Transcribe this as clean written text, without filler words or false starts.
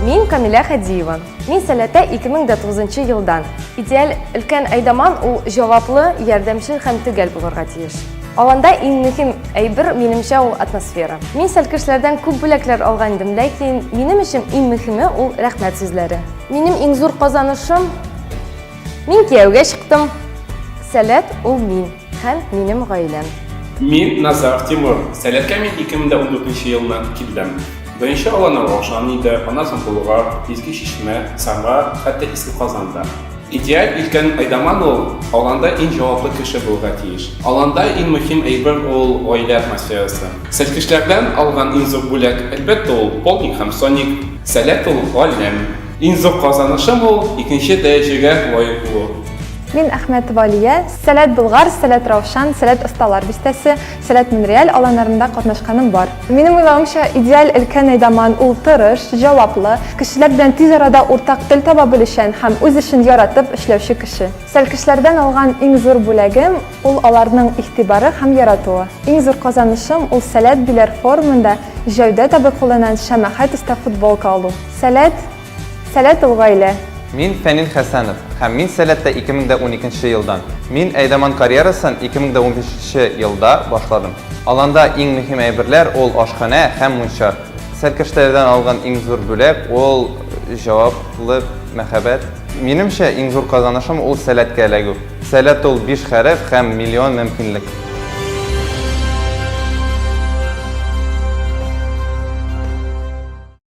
Мин Камиля Хадиева. Мин сәләттә 2009 елдан. Идеаль өлкән Айдаман ул җаваплы, ярдәмче һәм төгәл булырга тиеш. Аланда иң мөһим әйбер минемчә ул атмосфера. Мин сәлкешләрдән күп бүләкләр алган идем, ләкин минем өчен иң мөһиме ул рәхмәт сүзләре. Минем иң зур казанышым мин кияүгә чыктым. Сәләт ул мин һәм минем гаиләм. Мин Назар Тимур. Сәләткә мин 2014 елдан килдем. Беренче алана Рошан иде, аннан соң Болгар, Изге Чишмә, Сарга, хәтта Иске Казанда. Идеаль өлкән Айдаман ул аланда иң җаваплы кеше булырга тиеш. Аланда иң мөһим әйбер ул гаилә атмосферасы. Сәлкешләрдән алган иң зур бүләк әлбәттә ул полник һәм соник. Сәләт ул галим. Иң зур казанышым ул икенче дәрәҗәгә лаек булу. Мин Әхмәт Валия, Сәләт Болгар, Сәләт Раушан, Сәләт Осталар бистәсе, Сәләт Монреаль аланнарында катнашканым бар. Минем уйлавымча, идеаль өлкән Айдаман ул тырыш, җаваплы, кешеләр белән тиз арада уртак тел таба белешән һәм үз эшен яратып эшләүче кеше. Сәлкешләрдән алган иң зур бүләгем ул аларның игътибары һәм яратуы. Иң зур казанышым ул Сәләт Биләр форумында җәүдә табыкланан шәмәхәт өстә футболка алу. Сәләт ул гаилә. Мин Фәнил Хәсәнов һәм мин Сәләттә 2012 елдан. Мин Айдаман карьерасын 2015 елда башладым. Аланда иң мөһим әйберләр ул ашхана һәм мунча. Сәлкешләрдән алган иң зур бүләк ул җаваплы мәхәббәт. Минемчә иң зур казанышым ул Сәләткә эләгү. Сәләт ул 5 хәреф һәм миллион мөмкинлек.